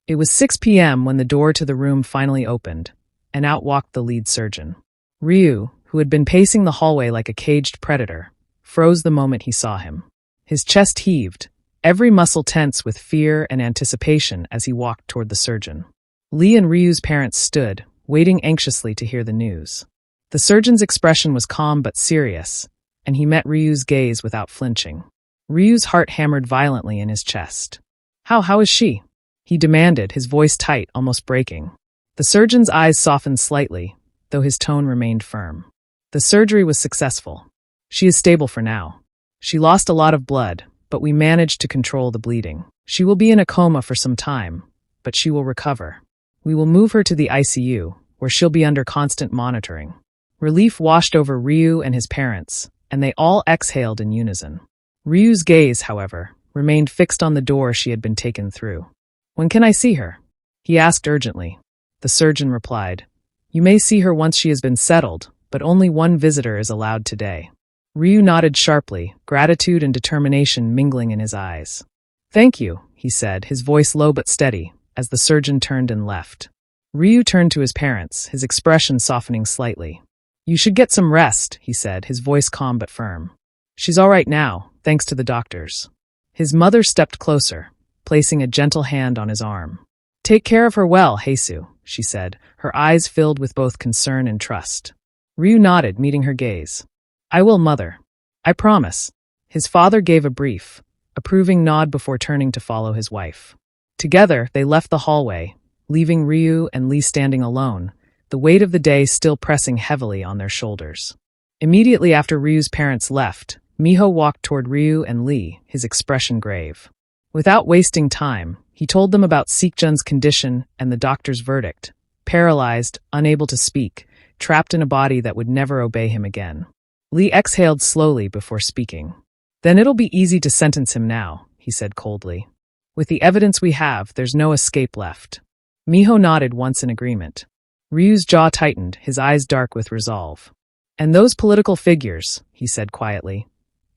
It was 6 p.m. when the door to the room finally opened, and out walked the lead surgeon. Ryu, who had been pacing the hallway like a caged predator, froze the moment he saw him. His chest heaved, every muscle tense with fear and anticipation as he walked toward the surgeon. Lee and Ryu's parents stood, waiting anxiously to hear the news. The surgeon's expression was calm but serious, and he met Ryu's gaze without flinching. Ryu's heart hammered violently in his chest. How is she?" he demanded, his voice tight, almost breaking. The surgeon's eyes softened slightly, though his tone remained firm. "The surgery was successful. She is stable for now. She lost a lot of blood, but we managed to control the bleeding. She will be in a coma for some time, but she will recover. We will move her to the ICU, where she'll be under constant monitoring." Relief washed over Ryu and his parents, and they all exhaled in unison. Ryu's gaze, however, remained fixed on the door she had been taken through. "When can I see her?" he asked urgently. The surgeon replied, "You may see her once she has been settled, but only one visitor is allowed today." Ryu nodded sharply, gratitude and determination mingling in his eyes. "Thank you," he said, his voice low but steady, as the surgeon turned and left. Ryu turned to his parents, his expression softening slightly. "You should get some rest," he said, his voice calm but firm. "She's all right now, thanks to the doctors." His mother stepped closer, placing a gentle hand on his arm. "Take care of her well, Haesoo," she said, her eyes filled with both concern and trust. Ryu nodded, meeting her gaze. "I will, mother. I promise." His father gave a brief, approving nod before turning to follow his wife. Together, they left the hallway, leaving Ryu and Lee standing alone, the weight of the day still pressing heavily on their shoulders. Immediately after Ryu's parents left, Miho walked toward Ryu and Lee, his expression grave. Without wasting time, he told them about Seekjun's condition and the doctor's verdict: paralyzed, unable to speak, trapped in a body that would never obey him again. Lee exhaled slowly before speaking. "Then it'll be easy to sentence him now," he said coldly. "With the evidence we have, there's no escape left." Miho nodded once in agreement. Ryu's jaw tightened, his eyes dark with resolve. "And those political figures," he said quietly.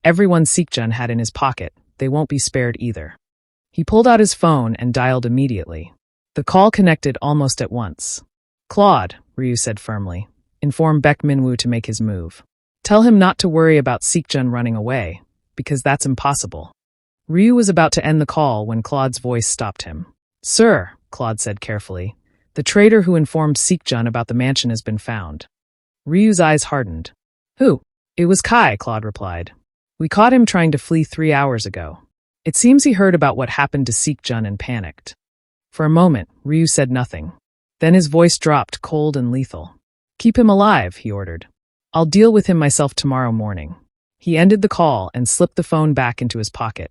"Everyone Seekjun had in his pocket, they won't be spared either." He pulled out his phone and dialed immediately. The call connected almost at once. "Claude," Ryu said firmly, "inform Baek Minwoo to make his move. Tell him not to worry about Seekjun running away, because that's impossible." Ryu was about to end the call when Claude's voice stopped him. "Sir," Claude said carefully, "the traitor who informed Seekjun about the mansion has been found." Ryu's eyes hardened. "Who?" "It was Kai," Claude replied. "We caught him trying to flee 3 hours ago. It seems he heard about what happened to Seekjun and panicked." For a moment, Ryu said nothing. Then his voice dropped, cold and lethal. "Keep him alive," he ordered. "I'll deal with him myself tomorrow morning." He ended the call and slipped the phone back into his pocket.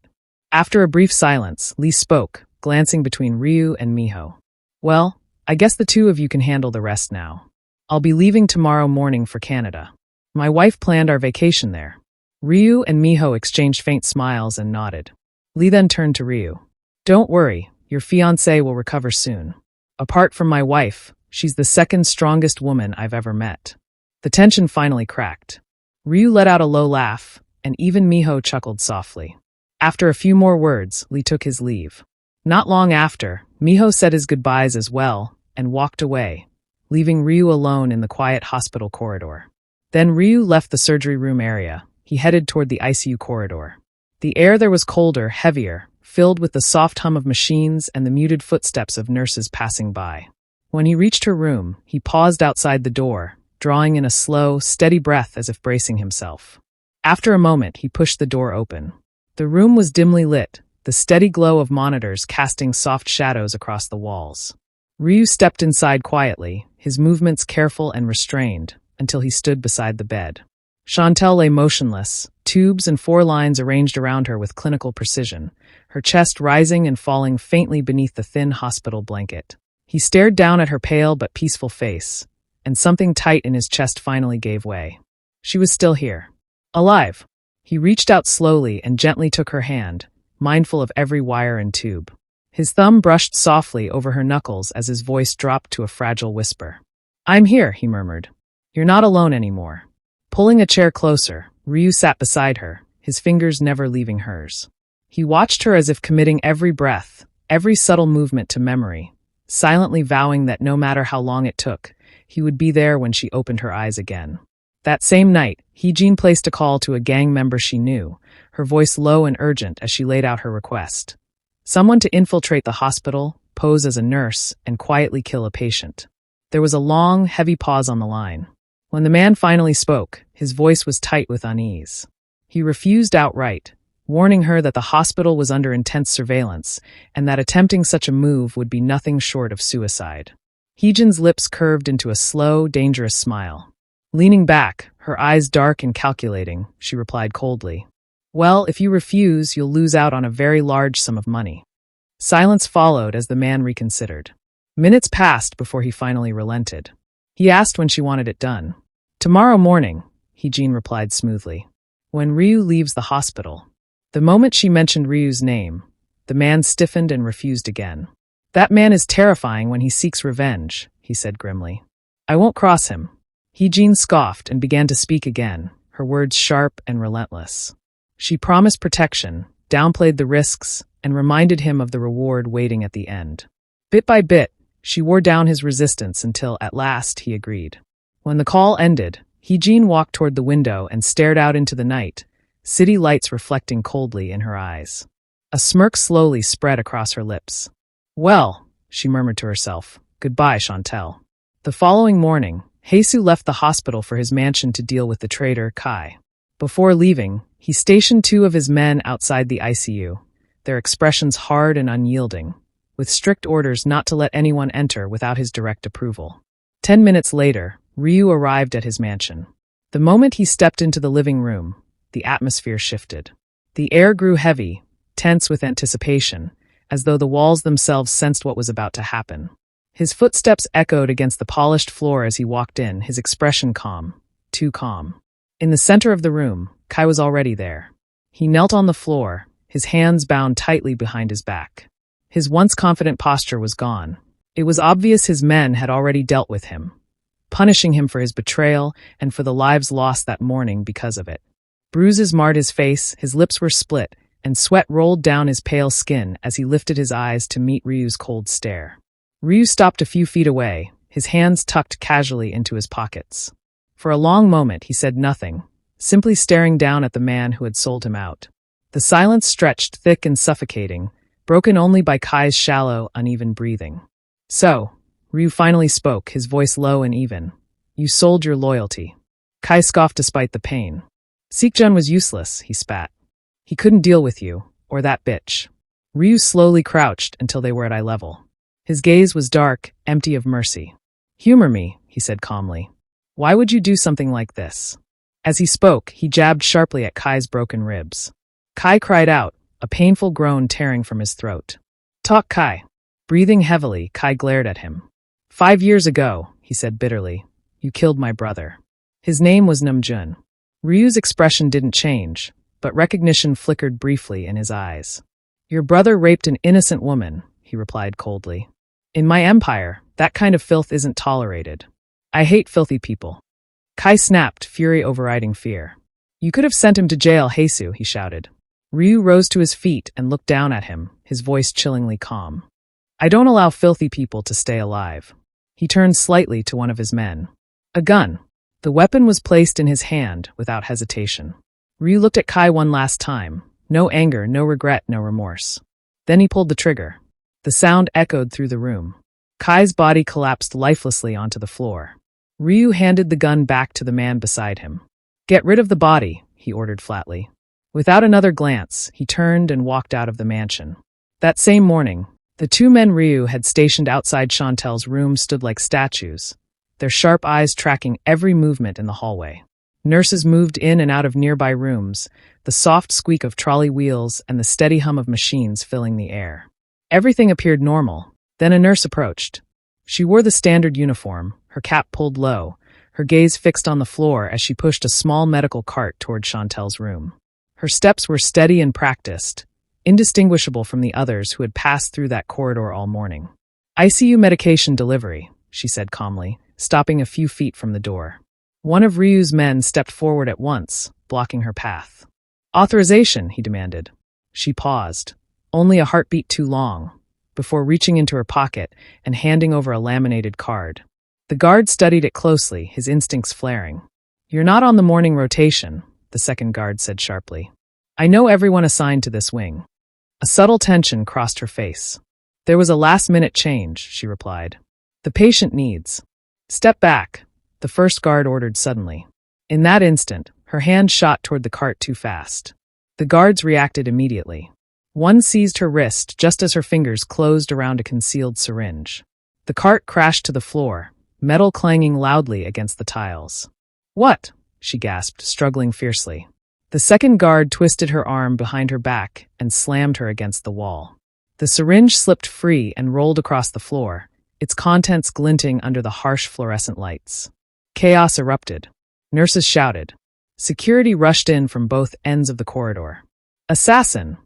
After a brief silence, Lee spoke, glancing between Ryu and Miho. "Well, I guess the two of you can handle the rest now. I'll be leaving tomorrow morning for Canada. My wife planned our vacation there." Ryu and Miho exchanged faint smiles and nodded. Lee then turned to Ryu. "Don't worry, your fiancée will recover soon. Apart from my wife, she's the second strongest woman I've ever met." The tension finally cracked. Ryu let out a low laugh, and even Miho chuckled softly. After a few more words, Lee took his leave. Not long after, Miho said his goodbyes as well and walked away, leaving Ryu alone in the quiet hospital corridor. Then Ryu left the surgery room area. He headed toward the ICU corridor. The air there was colder, heavier, filled with the soft hum of machines and the muted footsteps of nurses passing by. When he reached her room, he paused outside the door, drawing in a slow, steady breath as if bracing himself. After a moment, he pushed the door open. The room was dimly lit, the steady glow of monitors casting soft shadows across the walls. Ryu stepped inside quietly, his movements careful and restrained, until he stood beside the bed. Shantel lay motionless, tubes and 4 lines arranged around her with clinical precision, her chest rising and falling faintly beneath the thin hospital blanket. He stared down at her pale but peaceful face, and something tight in his chest finally gave way. She was still here. Alive. He reached out slowly and gently took her hand, mindful of every wire and tube. His thumb brushed softly over her knuckles as his voice dropped to a fragile whisper. "I'm here," he murmured. "You're not alone anymore." Pulling a chair closer, Ryu sat beside her, his fingers never leaving hers. He watched her as if committing every breath, every subtle movement to memory, silently vowing that no matter how long it took, he would be there when she opened her eyes again. That same night, Heejin placed a call to a gang member she knew, her voice low and urgent as she laid out her request. Someone to infiltrate the hospital, pose as a nurse, and quietly kill a patient. There was a long, heavy pause on the line. When the man finally spoke, his voice was tight with unease. He refused outright, warning her that the hospital was under intense surveillance and that attempting such a move would be nothing short of suicide. Heejin's lips curved into a slow, dangerous smile. Leaning back, her eyes dark and calculating, she replied coldly, "Well, if you refuse, you'll lose out on a very large sum of money." Silence followed as the man reconsidered. Minutes passed before he finally relented. He asked when she wanted it done. "Tomorrow morning," Heejin replied smoothly, "when Ryu leaves the hospital." The moment she mentioned Ryu's name, the man stiffened and refused again. "That man is terrifying when he seeks revenge," he said grimly. "I won't cross him." Heejin scoffed and began to speak again, her words sharp and relentless. She promised protection, downplayed the risks, and reminded him of the reward waiting at the end. Bit by bit, she wore down his resistance until, at last, he agreed. When the call ended, Heejin walked toward the window and stared out into the night, city lights reflecting coldly in her eyes. A smirk slowly spread across her lips. "Well," she murmured to herself, "goodbye, Shantel." The following morning, Haesoo left the hospital for his mansion to deal with the traitor, Kai. Before leaving, he stationed 2 of his men outside the ICU, their expressions hard and unyielding, with strict orders not to let anyone enter without his direct approval. 10 minutes later, Ryu arrived at his mansion. The moment he stepped into the living room, the atmosphere shifted. The air grew heavy, tense with anticipation, as though the walls themselves sensed what was about to happen. His footsteps echoed against the polished floor as he walked in, his expression calm, too calm. In the center of the room, Kai was already there. He knelt on the floor, his hands bound tightly behind his back. His once confident posture was gone. It was obvious his men had already dealt with him, punishing him for his betrayal and for the lives lost that morning because of it. Bruises marred his face, his lips were split, and sweat rolled down his pale skin as he lifted his eyes to meet Ryu's cold stare. Ryu stopped a few feet away, his hands tucked casually into his pockets. For a long moment he said nothing, simply staring down at the man who had sold him out. The silence stretched thick and suffocating, broken only by Kai's shallow, uneven breathing. "So," Ryu finally spoke, his voice low and even, "you sold your loyalty." Kai scoffed despite the pain. "Seekjun was useless," he spat. "He couldn't deal with you, or that bitch." Ryu slowly crouched until they were at eye level. His gaze was dark, empty of mercy. "Humor me," he said calmly. "Why would you do something like this?" As he spoke, he jabbed sharply at Kai's broken ribs. Kai cried out, a painful groan tearing from his throat. "Talk, Kai." Breathing heavily, Kai glared at him. 5 years ago," he said bitterly, "you killed my brother." His name was Namjoon. Ryu's expression didn't change, but recognition flickered briefly in his eyes. "Your brother raped an innocent woman," he replied coldly. "In my empire, that kind of filth isn't tolerated. I hate filthy people." Kai snapped, fury overriding fear. "You could have sent him to jail, Haesoo," he shouted. Ryu rose to his feet and looked down at him, his voice chillingly calm. "I don't allow filthy people to stay alive." He turned slightly to one of his men. "A gun." The weapon was placed in his hand without hesitation. Ryu looked at Kai one last time. No anger, no regret, no remorse. Then he pulled the trigger. The sound echoed through the room. Kai's body collapsed lifelessly onto the floor. Ryu handed the gun back to the man beside him. "Get rid of the body," he ordered flatly. Without another glance, he turned and walked out of the mansion. That same morning, the 2 men Ryu had stationed outside Shantel's room stood like statues, their sharp eyes tracking every movement in the hallway. Nurses moved in and out of nearby rooms, the soft squeak of trolley wheels and the steady hum of machines filling the air. Everything appeared normal. Then a nurse approached. She wore the standard uniform, her cap pulled low, her gaze fixed on the floor as she pushed a small medical cart toward Shantel's room. Her steps were steady and practiced, indistinguishable from the others who had passed through that corridor all morning. "ICU medication delivery," she said calmly, stopping a few feet from the door. One of Ryu's men stepped forward at once, blocking her path. "Authorization," he demanded. She paused. Only a heartbeat too long. before reaching into her pocket and handing over a laminated card. The guard studied it closely, his instincts flaring. "You're not on the morning rotation," the second guard said sharply. "I know everyone assigned to this wing." A subtle tension crossed her face. "There was a last-minute change," she replied. "The patient needs." "Step back," the first guard ordered suddenly. In that instant, her hand shot toward the cart too fast. The guards reacted immediately. One seized her wrist just as her fingers closed around a concealed syringe. The cart crashed to the floor, metal clanging loudly against the tiles. "What?" she gasped, struggling fiercely. The second guard twisted her arm behind her back and slammed her against the wall. The syringe slipped free and rolled across the floor, its contents glinting under the harsh fluorescent lights. Chaos erupted. Nurses shouted. Security rushed in from both ends of the corridor. "Assassin!"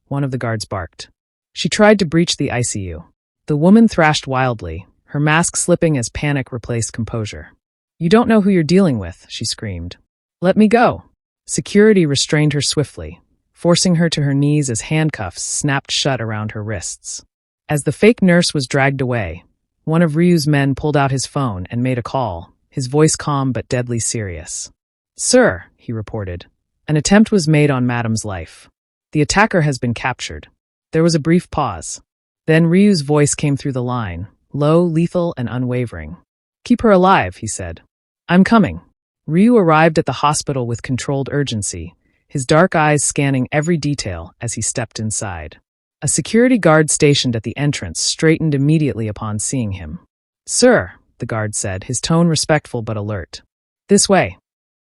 one of the guards barked. She tried to breach the ICU. The woman thrashed wildly, her mask slipping as panic replaced composure. "You don't know who you're dealing with," she screamed. "Let me go." Security restrained her swiftly, forcing her to her knees as handcuffs snapped shut around her wrists. As the fake nurse was dragged away, one of Ryu's men pulled out his phone and made a call, his voice calm but deadly serious. "Sir," he reported, "an attempt was made on Madam's life. The attacker has been captured." There was a brief pause. Then Ryu's voice came through the line, low, lethal, and unwavering. "Keep her alive," he said. "I'm coming." Ryu arrived at the hospital with controlled urgency, his dark eyes scanning every detail as he stepped inside. A security guard stationed at the entrance straightened immediately upon seeing him. "Sir," the guard said, his tone respectful but alert. "This way."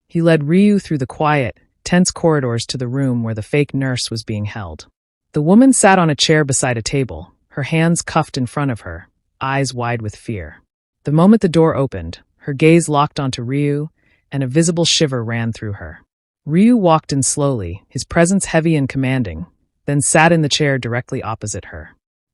He led Ryu through the quiet, tense corridors to the room where the fake nurse was being held. The woman sat on a chair beside a table, her hands cuffed in front of her, eyes wide with fear. The moment the door opened, her gaze locked onto Ryu, and a visible shiver ran through her. Ryu walked in slowly, his presence heavy and commanding, then sat in the chair directly opposite her.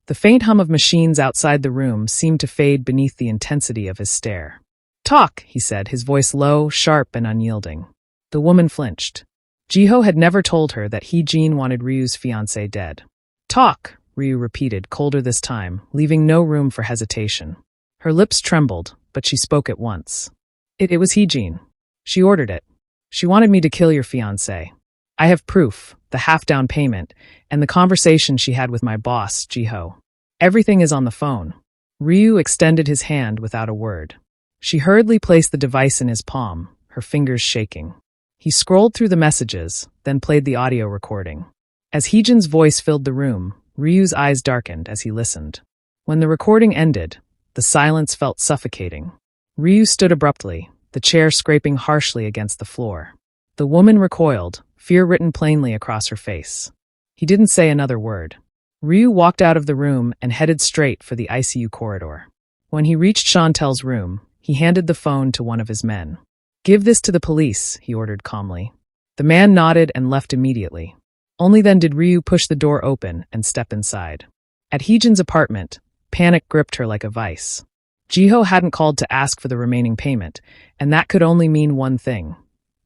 The faint hum of machines outside the room seemed to fade beneath the intensity of his stare. "Talk," he said, his voice low, sharp, and unyielding. The woman flinched. Jiho had never told her that Heejin wanted Ryu's fiancée dead. "Talk," Ryu repeated, colder this time, leaving no room for hesitation. Her lips trembled, but she spoke at once. It was Heejin. She ordered it. She wanted me to kill your fiancé. I have proof, the half-down payment, and the conversation she had with my boss, Jiho. Everything is on the phone." Ryu extended his hand without a word. She hurriedly placed the device in his palm, her fingers shaking. He scrolled through the messages, then played the audio recording. As Heejin's voice filled the room, Ryu's eyes darkened as he listened. When the recording ended, the silence felt suffocating. Ryu stood abruptly, the chair scraping harshly against the floor. The woman recoiled, fear written plainly across her face. He didn't say another word. Ryu walked out of the room and headed straight for the ICU corridor. When he reached Shantel's room, he handed the phone to one of his men. "Give this to the police," he ordered calmly. The man nodded and left immediately. Only then did Ryu push the door open and step inside. At Heejin's apartment, panic gripped her like a vice. Jiho hadn't called to ask for the remaining payment, and that could only mean one thing.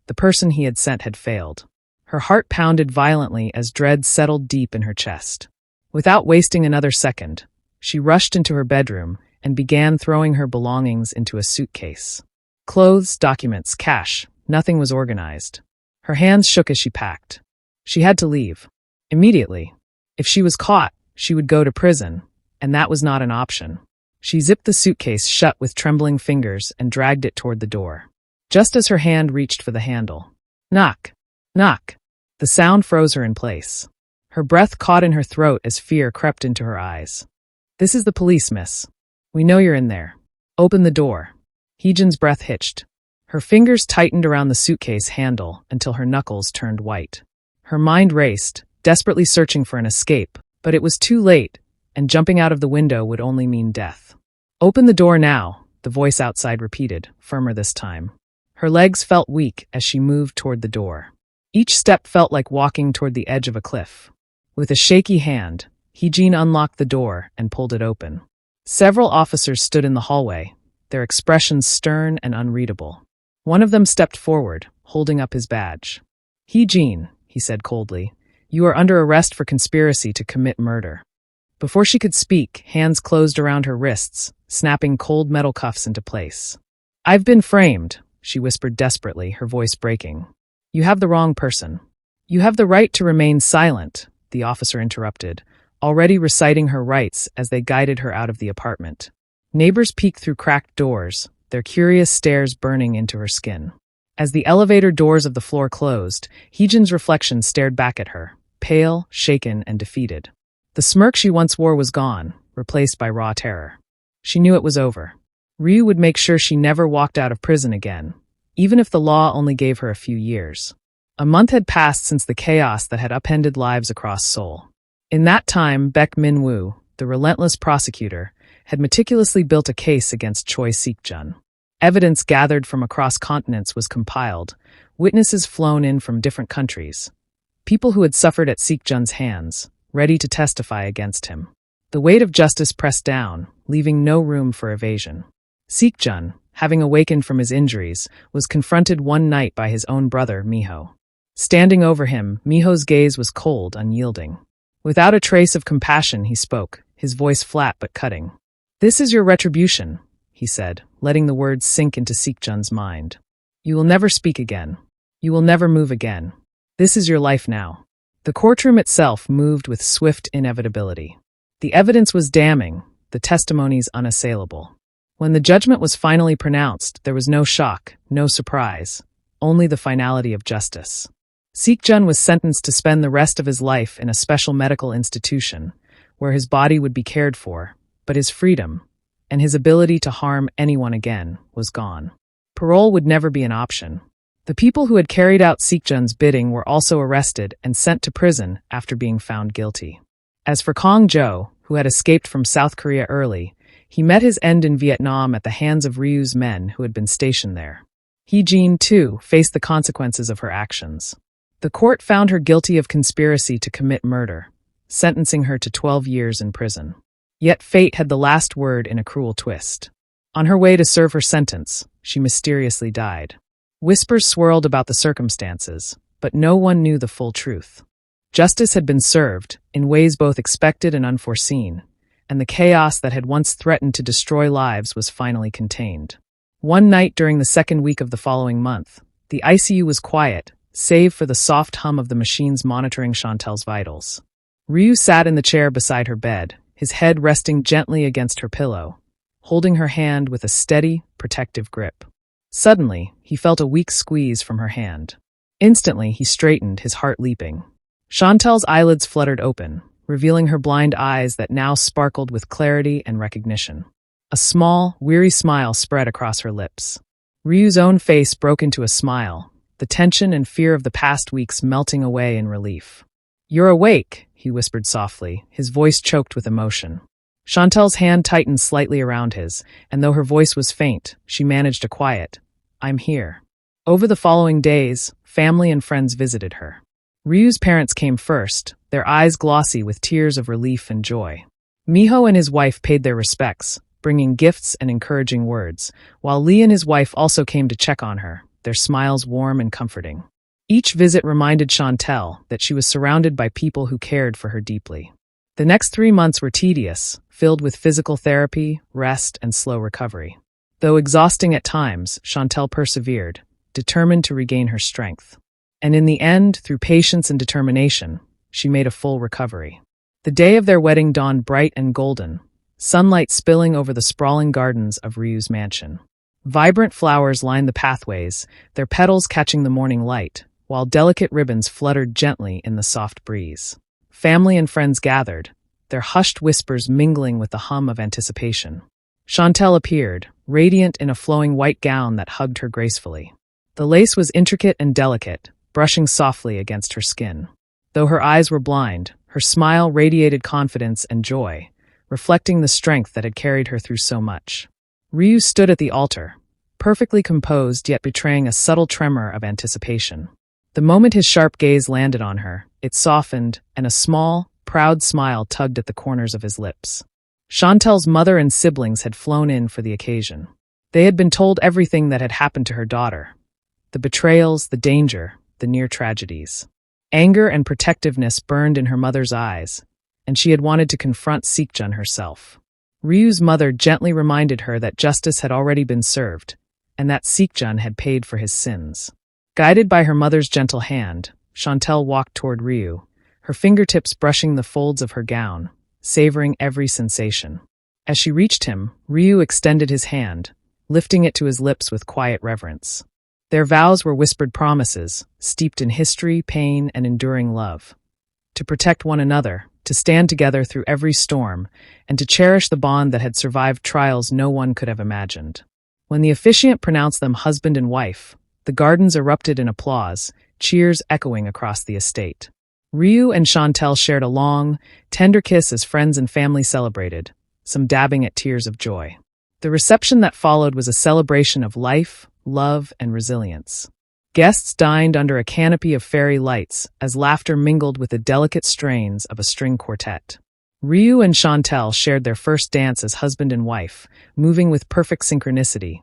The person he had sent had failed. Her heart pounded violently as dread settled deep in her chest. Without wasting another second, she rushed into her bedroom and began throwing her belongings into a suitcase. Clothes, documents, cash, nothing was organized. Her hands shook as she packed. She had to leave. Immediately. If she was caught, she would go to prison, and that was not an option. She zipped the suitcase shut with trembling fingers and dragged it toward the door. Just as her hand reached for the handle. Knock. Knock. The sound froze her in place. Her breath caught in her throat as fear crept into her eyes. "This is the police, miss. We know you're in there. Open the door." Heejin's breath hitched. Her fingers tightened around the suitcase handle until her knuckles turned white. Her mind raced, desperately searching for an escape, but it was too late, and jumping out of the window would only mean death. "Open the door now," the voice outside repeated, firmer this time. Her legs felt weak as she moved toward the door. Each step felt like walking toward the edge of a cliff. With a shaky hand, Heejin unlocked the door and pulled it open. Several officers stood in the hallway, their expressions stern and unreadable. One of them stepped forward, holding up his badge. "Heejin," he said coldly, "you are under arrest for conspiracy to commit murder." Before she could speak, hands closed around her wrists, snapping cold metal cuffs into place. "I've been framed," she whispered desperately, her voice breaking. "You have the wrong person." "You have the right to remain silent," the officer interrupted, already reciting her rights as they guided her out of the apartment. Neighbors peeked through cracked doors, their curious stares burning into her skin. As the elevator doors of the floor closed, Heejin's reflection stared back at her, pale, shaken, and defeated. The smirk she once wore was gone, replaced by raw terror. She knew it was over. Ryu would make sure she never walked out of prison again, even if the law only gave her a few years. A month had passed since the chaos that had upended lives across Seoul. In that time, Baek Min-woo, the relentless prosecutor, had meticulously built a case against Choi Sik-jun. Evidence gathered from across continents was compiled, witnesses flown in from different countries, people who had suffered at Sik-jun's hands, ready to testify against him. The weight of justice pressed down, leaving no room for evasion. Sik-jun, having awakened from his injuries, was confronted one night by his own brother, Miho. Standing over him, Miho's gaze was cold, unyielding. Without a trace of compassion, he spoke, his voice flat but cutting. "This is your retribution," he said, letting the words sink into Sik-jun's mind. "You will never speak again. You will never move again. This is your life now." The courtroom itself moved with swift inevitability. The evidence was damning, the testimonies unassailable. When the judgment was finally pronounced, there was no shock, no surprise, only the finality of justice. Sik-jun was sentenced to spend the rest of his life in a special medical institution, where his body would be cared for, but his freedom, and his ability to harm anyone again, was gone. Parole would never be an option. The people who had carried out Sik-jun's bidding were also arrested and sent to prison after being found guilty. As for Kong Jo, who had escaped from South Korea early, he met his end in Vietnam at the hands of Ryu's men who had been stationed there. Heejin, too, faced the consequences of her actions. The court found her guilty of conspiracy to commit murder, sentencing her to 12 years in prison. Yet fate had the last word in a cruel twist. On her way to serve her sentence, she mysteriously died. Whispers swirled about the circumstances, but no one knew the full truth. Justice had been served, in ways both expected and unforeseen, and the chaos that had once threatened to destroy lives was finally contained. One night during the second week of the following month, the ICU was quiet, save for the soft hum of the machines monitoring Shantel's vitals. Ryu sat in the chair beside her bed, his head resting gently against her pillow, holding her hand with a steady, protective grip. Suddenly, he felt a weak squeeze from her hand. Instantly, he straightened, his heart leaping. Shantel's eyelids fluttered open, revealing her blind eyes that now sparkled with clarity and recognition. A small, weary smile spread across her lips. Ryu's own face broke into a smile, the tension and fear of the past weeks melting away in relief. "You're awake," he whispered softly, his voice choked with emotion. Shantel's hand tightened slightly around his, and though her voice was faint, she managed a quiet, "I'm here." Over the following days, family and friends visited her. Ryu's parents came first, their eyes glossy with tears of relief and joy. Miho and his wife paid their respects, bringing gifts and encouraging words, while Lee and his wife also came to check on her, their smiles warm and comforting. Each visit reminded Shantel that she was surrounded by people who cared for her deeply. The next 3 months were tedious, filled with physical therapy, rest, and slow recovery. Though exhausting at times, Shantel persevered, determined to regain her strength. And in the end, through patience and determination, she made a full recovery. The day of their wedding dawned bright and golden, sunlight spilling over the sprawling gardens of Ryu's mansion. Vibrant flowers lined the pathways, their petals catching the morning light, while delicate ribbons fluttered gently in the soft breeze. Family and friends gathered, their hushed whispers mingling with the hum of anticipation. Shantel appeared, radiant in a flowing white gown that hugged her gracefully. The lace was intricate and delicate, brushing softly against her skin. Though her eyes were blind, her smile radiated confidence and joy, reflecting the strength that had carried her through so much. Ryu stood at the altar, perfectly composed yet betraying a subtle tremor of anticipation. The moment his sharp gaze landed on her, it softened, and a small, proud smile tugged at the corners of his lips. Shantel's mother and siblings had flown in for the occasion. They had been told everything that had happened to her daughter. The betrayals, the danger, the near tragedies. Anger and protectiveness burned in her mother's eyes, and she had wanted to confront Seekjun herself. Ryu's mother gently reminded her that justice had already been served, and that Seekjun had paid for his sins. Guided by her mother's gentle hand, Shantel walked toward Ryu, her fingertips brushing the folds of her gown, savoring every sensation. As she reached him, Ryu extended his hand, lifting it to his lips with quiet reverence. Their vows were whispered promises, steeped in history, pain, and enduring love. To protect one another, to stand together through every storm, and to cherish the bond that had survived trials no one could have imagined. When the officiant pronounced them husband and wife, the gardens erupted in applause, cheers echoing across the estate. Ryu and Shantel shared a long, tender kiss as friends and family celebrated, some dabbing at tears of joy. The reception that followed was a celebration of life, love, and resilience. Guests dined under a canopy of fairy lights as laughter mingled with the delicate strains of a string quartet. Ryu and Shantel shared their first dance as husband and wife, moving with perfect synchronicity,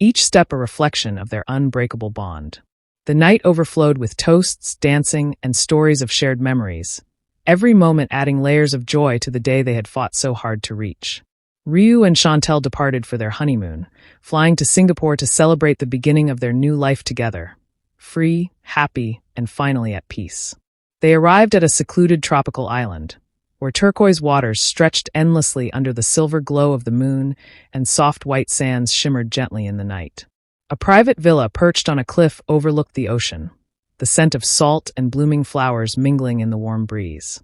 each step a reflection of their unbreakable bond. The night overflowed with toasts, dancing, and stories of shared memories, every moment adding layers of joy to the day they had fought so hard to reach. Ryu and Shantel departed for their honeymoon, flying to Singapore to celebrate the beginning of their new life together, free, happy, and finally at peace. They arrived at a secluded tropical island, where turquoise waters stretched endlessly under the silver glow of the moon and soft white sands shimmered gently in the night. A private villa perched on a cliff overlooked the ocean, the scent of salt and blooming flowers mingling in the warm breeze.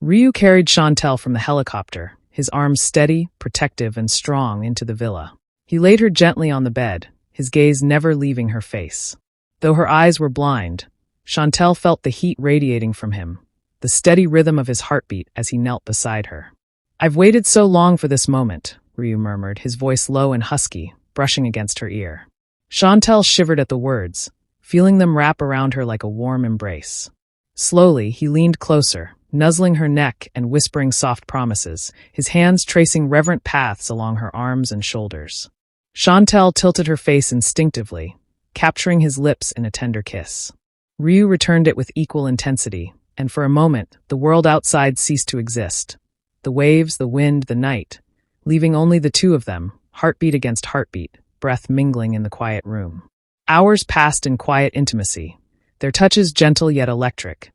Ryu carried Shantel from the helicopter, his arms steady, protective, and strong, into the villa. He laid her gently on the bed, his gaze never leaving her face. Though her eyes were blind, Shantel felt the heat radiating from him, the steady rhythm of his heartbeat as he knelt beside her. "I've waited so long for this moment," Ryu murmured, his voice low and husky, brushing against her ear. Shantel shivered at the words, feeling them wrap around her like a warm embrace. Slowly, he leaned closer, nuzzling her neck and whispering soft promises, his hands tracing reverent paths along her arms and shoulders. Shantel tilted her face instinctively, capturing his lips in a tender kiss. Ryu returned it with equal intensity, and for a moment, the world outside ceased to exist. The waves, the wind, the night, leaving only the two of them, heartbeat against heartbeat, breath mingling in the quiet room. Hours passed in quiet intimacy, their touches gentle yet electric.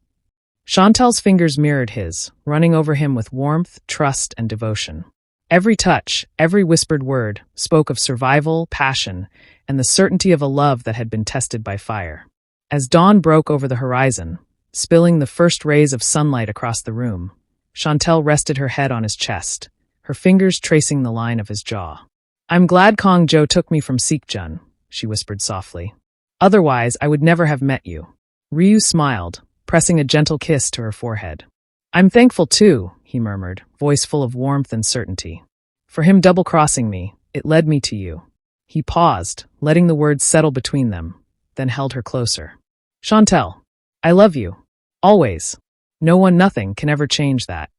Shantel's fingers mirrored his, running over him with warmth, trust, and devotion. Every touch, every whispered word, spoke of survival, passion, and the certainty of a love that had been tested by fire. As dawn broke over the horizon, spilling the first rays of sunlight across the room, Shantel rested her head on his chest, her fingers tracing the line of his jaw. "I'm glad Kong Jo took me from Seekjun," she whispered softly. "Otherwise, I would never have met you." Ryu smiled, pressing a gentle kiss to her forehead. "I'm thankful too," he murmured, voice full of warmth and certainty. "For him double-crossing me, it led me to you." He paused, letting the words settle between them, then held her closer. "Shantel, I love you. Always. No one, nothing can ever change that."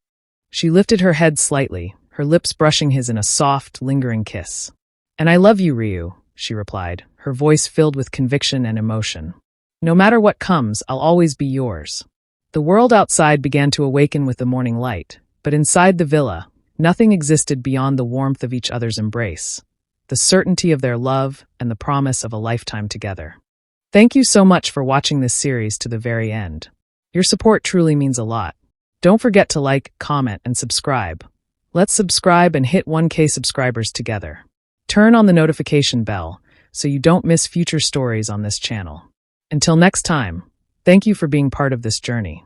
She lifted her head slightly, her lips brushing his in a soft, lingering kiss. "And I love you, Ryu," she replied, her voice filled with conviction and emotion. "No matter what comes, I'll always be yours." The world outside began to awaken with the morning light, but inside the villa, nothing existed beyond the warmth of each other's embrace, the certainty of their love, and the promise of a lifetime together. Thank you so much for watching this series to the very end. Your support truly means a lot. Don't forget to like, comment, and subscribe. Let's subscribe and hit 1K subscribers together. Turn on the notification bell so you don't miss future stories on this channel. Until next time, thank you for being part of this journey.